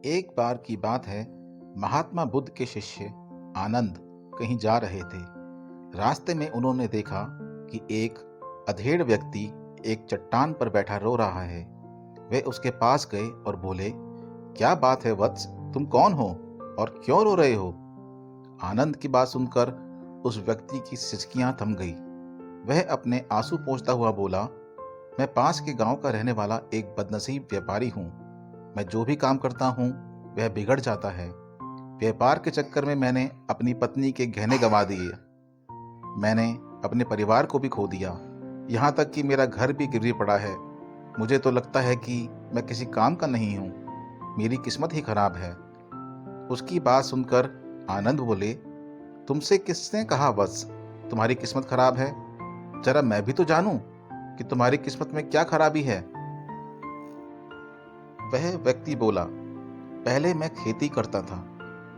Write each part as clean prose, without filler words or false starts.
एक बार की बात है। महात्मा बुद्ध के शिष्य आनंद कहीं जा रहे थे। रास्ते में उन्होंने देखा कि एक अधेड़ व्यक्ति एक चट्टान पर बैठा रो रहा है। वे उसके पास गए और बोले, क्या बात है वत्स, तुम कौन हो और क्यों रो रहे हो? आनंद की बात सुनकर उस व्यक्ति की सिसकियां थम गई। वह अपने आंसू पोंछता हुआ बोला, मैं पास के गांव का रहने वाला एक बदनसीब व्यापारी हूँ। मैं जो भी काम करता हूँ वह बिगड़ जाता है। व्यापार के चक्कर में मैंने अपनी पत्नी के गहने गंवा दिए। मैंने अपने परिवार को भी खो दिया। यहाँ तक कि मेरा घर भी गिरवी पड़ा है। मुझे तो लगता है कि मैं किसी काम का नहीं हूँ। मेरी किस्मत ही खराब है। उसकी बात सुनकर आनंद बोले, तुमसे किसने कहा बस तुम्हारी किस्मत खराब है? जरा मैं भी तो जानूं कि तुम्हारी किस्मत में क्या खराबी है। वह व्यक्ति बोला, पहले मैं खेती करता था,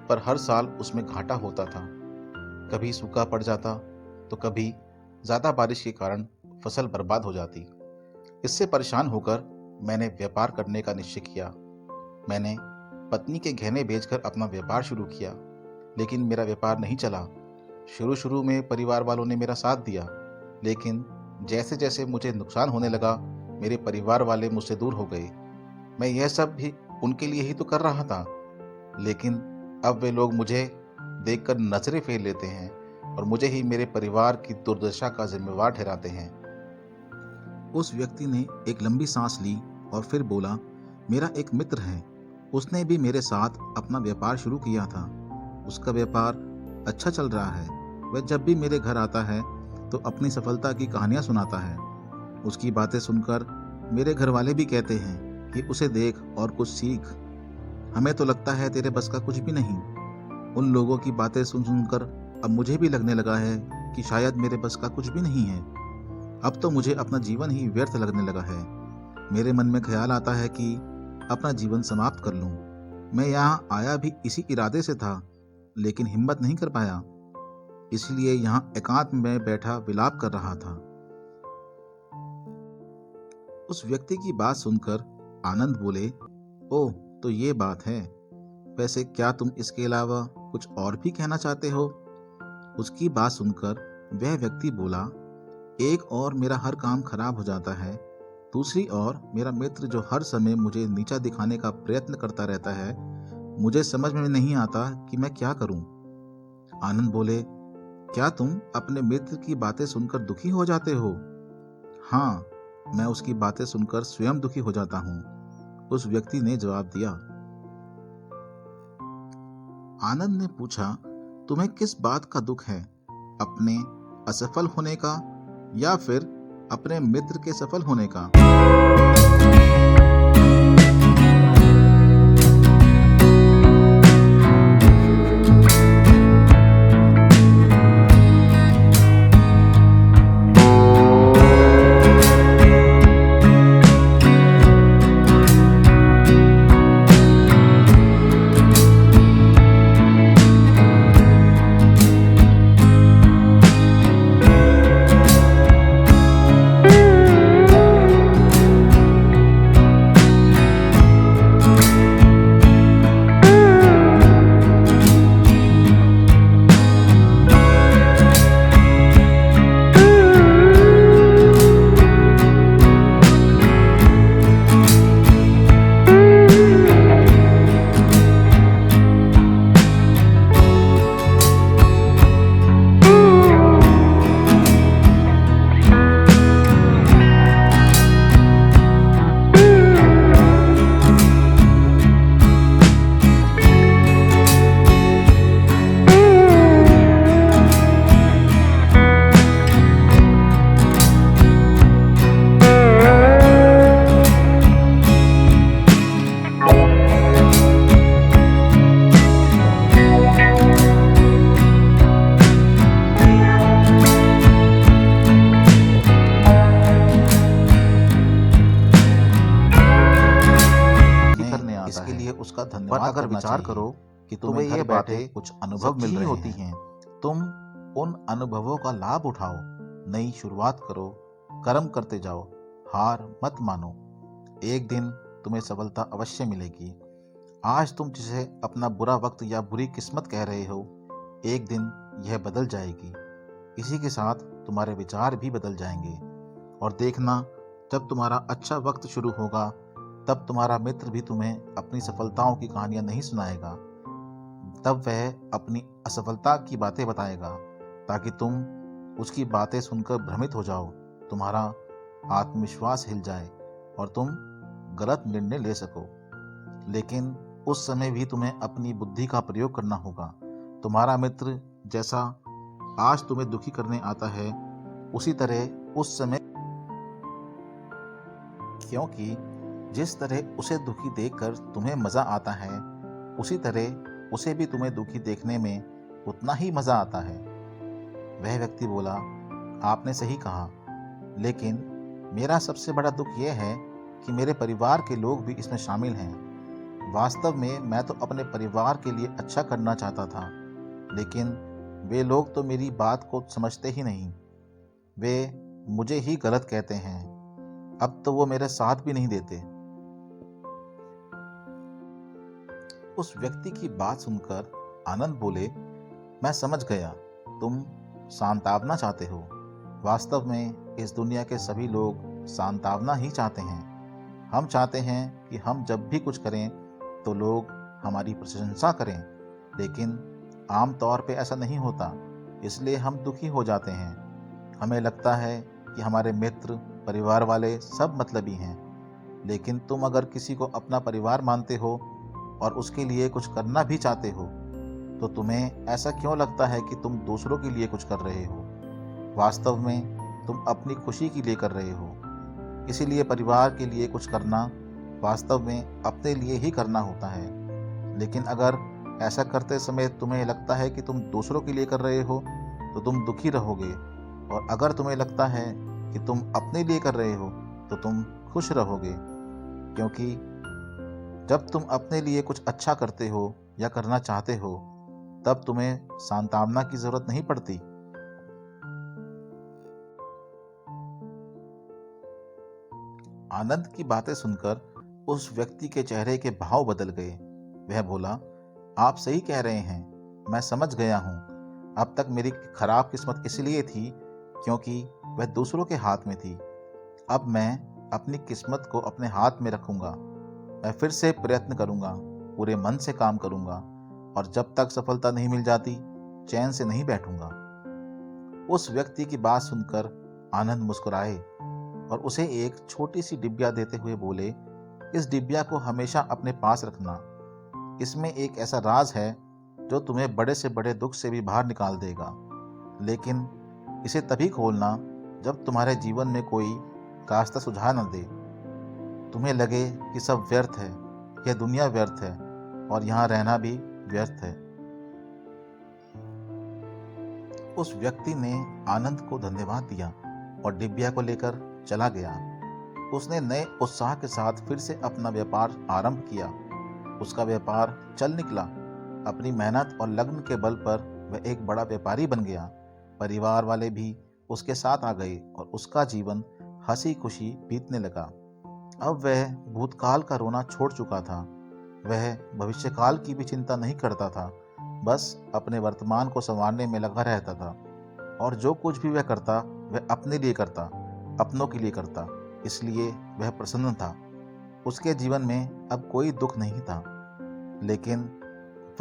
पर हर साल उसमें घाटा होता था। कभी सूखा पड़ जाता तो कभी ज़्यादा बारिश के कारण फसल बर्बाद हो जाती। इससे परेशान होकर मैंने व्यापार करने का निश्चय किया। मैंने पत्नी के गहने बेचकर अपना व्यापार शुरू किया, लेकिन मेरा व्यापार नहीं चला। शुरू शुरू में परिवार वालों ने मेरा साथ दिया, लेकिन जैसे जैसे मुझे नुकसान होने लगा, मेरे परिवार वाले मुझसे दूर हो गए। मैं यह सब भी उनके लिए ही तो कर रहा था, लेकिन अब वे लोग मुझे देखकर नजरें फेर लेते हैं और मुझे ही मेरे परिवार की दुर्दशा का जिम्मेवार ठहराते हैं। उस व्यक्ति ने एक लंबी सांस ली और फिर बोला, मेरा एक मित्र है, उसने भी मेरे साथ अपना व्यापार शुरू किया था। उसका व्यापार अच्छा चल रहा है। वह जब भी मेरे घर आता है तो अपनी सफलता की कहानियां सुनाता है। उसकी बातें सुनकर मेरे घर वाले भी कहते हैं कि उसे देख और कुछ सीख। हमें तो लगता है तेरे बस का कुछ भी नहीं। उन लोगों की बातें सुन सुनकर अब मुझे भी लगने लगा है कि शायद मेरे बस का कुछ भी नहीं है। अब तो मुझे अपना जीवन ही व्यर्थ लगने लगा है। मेरे मन में ख्याल आता है कि अपना जीवन समाप्त कर लूं। मैं यहाँ आया भी इसी इरादे से था, लेकिन हिम्मत नहीं कर पाया। इसलिए यहाँ एकांत में बैठा विलाप कर रहा था। उस व्यक्ति की बात सुनकर आनंद बोले, ओह, तो ये बात है। वैसे क्या तुम इसके अलावा कुछ और भी कहना चाहते हो? उसकी बात सुनकर वह व्यक्ति बोला, एक और मेरा हर काम खराब हो जाता है। दूसरी ओर मेरा मित्र जो हर समय मुझे नीचा दिखाने का प्रयत्न करता रहता है। मुझे समझ में नहीं आता कि मैं क्या करूं। आनंद बोले, क्या तुम अपने मित्र की बातें सुनकर दुखी हो जाते हो? हाँ, मैं उसकी बातें सुनकर स्वयं दुखी हो जाता हूँ, उस व्यक्ति ने जवाब दिया। आनंद ने पूछा, तुम्हें किस बात का दुख है? अपने असफल होने का या फिर अपने मित्र के सफल होने का? इसके लिए उसका धन्यवाद पर अगर विचार करो कि तुम्हें ये बातें कुछ अनुभव मिल रही होती हैं, तुम उन अनुभवों का लाभ उठाओ, नई शुरुआत करो, कर्म करते जाओ, हार मत मानो। एक दिन तुम्हें सफलता अवश्य मिलेगी। आज तुम जिसे अपना बुरा वक्त या बुरी किस्मत कह रहे हो, एक दिन यह बदल जाएगी। इसी के साथ तुम्हारे विचार भी बदल जाएंगे। और देखना, जब तुम्हारा अच्छा वक्त शुरू होगा, तब तुम्हारा मित्र भी तुम्हें अपनी सफलताओं की कहानियां नहीं सुनाएगा। तब वह अपनी असफलता की बातें बताएगा, ताकि तुम उसकी बातें सुनकर भ्रमित हो जाओ, तुम्हारा आत्मविश्वास हिल जाए और तुम गलत निर्णय ले सको। लेकिन उस समय भी तुम्हें अपनी बुद्धि का प्रयोग करना होगा। तुम्हारा मित्र जैसा आज तुम्हें दुखी करने आता है, उसी तरह उस समय, क्योंकि जिस तरह उसे दुखी देखकर तुम्हें मजा आता है, उसी तरह उसे भी तुम्हें दुखी देखने में उतना ही मजा आता है। वह व्यक्ति बोला, आपने सही कहा, लेकिन मेरा सबसे बड़ा दुख यह है कि मेरे परिवार के लोग भी इसमें शामिल हैं। वास्तव में मैं तो अपने परिवार के लिए अच्छा करना चाहता था, लेकिन वे लोग तो मेरी बात को समझते ही नहीं। वे मुझे ही गलत कहते हैं। अब तो वो मेरे साथ भी नहीं देते। उस व्यक्ति की बात सुनकर आनंद बोले, मैं समझ गया, तुम सांत्वना चाहते हो। वास्तव में इस दुनिया के सभी लोग सांत्वना ही चाहते हैं। हम चाहते हैं कि हम जब भी कुछ करें तो लोग हमारी प्रशंसा करें, लेकिन आम तौर पे ऐसा नहीं होता, इसलिए हम दुखी हो जाते हैं। हमें लगता है कि हमारे मित्र, परिवार वाले सब मतलबी हैं। लेकिन तुम अगर किसी को अपना परिवार मानते हो और उसके लिए कुछ करना भी चाहते हो, तो तुम्हें ऐसा क्यों लगता है कि तुम दूसरों के लिए कुछ कर रहे हो? वास्तव में तुम अपनी खुशी के लिए कर रहे हो। इसीलिए परिवार के लिए कुछ करना वास्तव में अपने लिए ही करना होता है। लेकिन अगर ऐसा करते समय तुम्हें लगता है कि तुम दूसरों के लिए कर रहे हो, तो तुम दुखी रहोगे। और अगर तुम्हें लगता है कि तुम अपने लिए कर रहे हो, तो तुम खुश रहोगे। क्योंकि जब तुम अपने लिए कुछ अच्छा करते हो या करना चाहते हो, तब तुम्हें सांत्वना की जरूरत नहीं पड़ती। आनंद की बातें सुनकर उस व्यक्ति के चेहरे के भाव बदल गए। वह बोला, आप सही कह रहे हैं, मैं समझ गया हूँ। अब तक मेरी खराब किस्मत इसलिए थी क्योंकि वह दूसरों के हाथ में थी। अब मैं अपनी किस्मत को अपने हाथ में रखूंगा। मैं फिर से प्रयत्न करूंगा, पूरे मन से काम करूंगा, और जब तक सफलता नहीं मिल जाती, चैन से नहीं बैठूंगा। उस व्यक्ति की बात सुनकर आनंद मुस्कुराए और उसे एक छोटी सी डिबिया देते हुए बोले, इस डिबिया को हमेशा अपने पास रखना। इसमें एक ऐसा राज है जो तुम्हें बड़े से बड़े दुख से भी बाहर निकाल देगा। लेकिन इसे तभी खोलना जब तुम्हारे जीवन में कोई रास्ता सुझा न दे। तुम्हें लगे कि सब व्यर्थ है, यह दुनिया व्यर्थ है, और यहाँ रहना भी व्यर्थ है। उस व्यक्ति ने आनंद को धन्यवाद दिया और डिबिया को लेकर चला गया। उसने नए उत्साह के साथ फिर से अपना व्यापार आरंभ किया। उसका व्यापार चल निकला। अपनी मेहनत और लगन के बल पर वह एक बड़ा व्यापारी बन गया। परिवार वाले भी उसके साथ आ गए और उसका जीवन हंसी खुशी बीतने लगा। अब वह भूतकाल का रोना छोड़ चुका था। वह भविष्यकाल की भी चिंता नहीं करता था, बस अपने वर्तमान को संवारने में लगा रहता था। और जो कुछ भी वह करता, वह अपने लिए करता, अपनों के लिए करता, इसलिए वह प्रसन्न था। उसके जीवन में अब कोई दुख नहीं था। लेकिन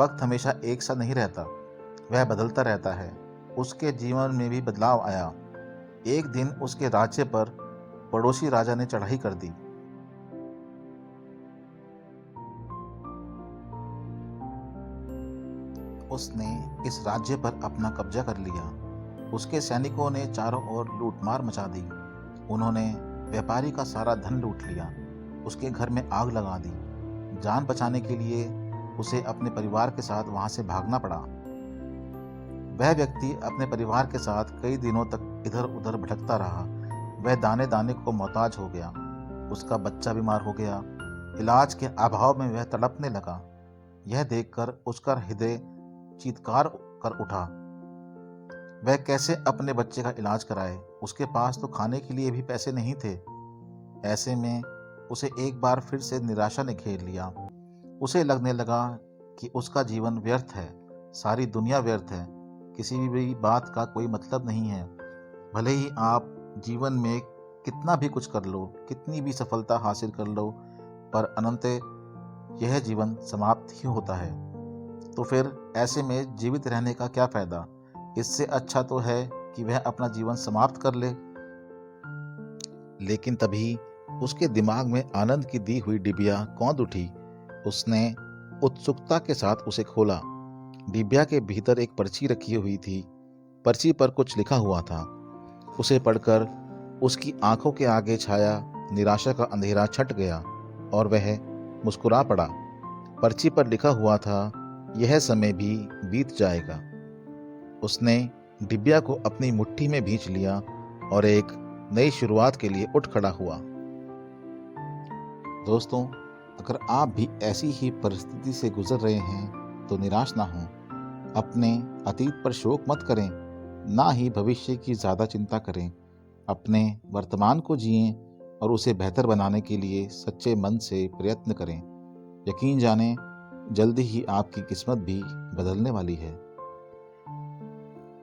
वक्त हमेशा एक सा नहीं रहता, वह बदलता रहता है। उसके जीवन में भी बदलाव आया। एक दिन उसके राज्य पर पड़ोसी राजा ने चढ़ाई कर दी। उसने इस राज्य पर अपना कब्जा कर लिया। उसके सैनिकों ने चारों ओर लूटमार मचा दी। उन्होंने व्यापारी का सारा धन लूट लिया, उसके घर में आग लगा दी। जान बचाने के लिए उसे अपने परिवार के साथ वहां से भागना पड़ा। वह व्यक्ति अपने परिवार के साथ कई दिनों तक इधर उधर भटकता रहा। वह दाने दाने को मोहताज हो गया। उसका बच्चा बीमार हो गया। इलाज के अभाव में वह तड़पने लगा। यह देखकर उसका हृदय चीत्कार कर उठा। वह कैसे अपने बच्चे का इलाज कराए? उसके पास तो खाने के लिए भी पैसे नहीं थे। ऐसे में उसे एक बार फिर से निराशा ने घेर लिया। उसे लगने लगा कि उसका जीवन व्यर्थ है, सारी दुनिया व्यर्थ है, किसी भी बात का कोई मतलब नहीं है। भले ही आप जीवन में कितना भी कुछ कर लो, कितनी भी सफलता हासिल कर लो, पर अनंतः यह जीवन समाप्त ही होता है। तो फिर ऐसे में जीवित रहने का क्या फायदा? इससे अच्छा तो है कि वह अपना जीवन समाप्त कर ले। लेकिन तभी उसके दिमाग में आनंद की दी हुई डिबिया कौंध उठी। उसने उत्सुकता के साथ उसे खोला। डिबिया के भीतर एक पर्ची रखी हुई थी। पर्ची पर कुछ लिखा हुआ था। उसे पढ़कर उसकी आंखों के आगे छाया निराशा का अंधेरा छट गया और वह मुस्कुरा पड़ा। पर्ची पर लिखा हुआ था, यह समय भी बीत जाएगा। उसने डिबिया को अपनी मुट्ठी में भींच लिया और एक नई शुरुआत के लिए उठ खड़ा हुआ। दोस्तों, अगर आप भी ऐसी ही परिस्थिति से गुजर रहे हैं तो निराश ना हों। अपने अतीत पर शोक मत करें, ना ही भविष्य की ज़्यादा चिंता करें। अपने वर्तमान को जिएं और उसे बेहतर बनाने के लिए सच्चे मन से प्रयत्न करें। यकीन जानें, जल्दी ही आपकी किस्मत भी बदलने वाली है।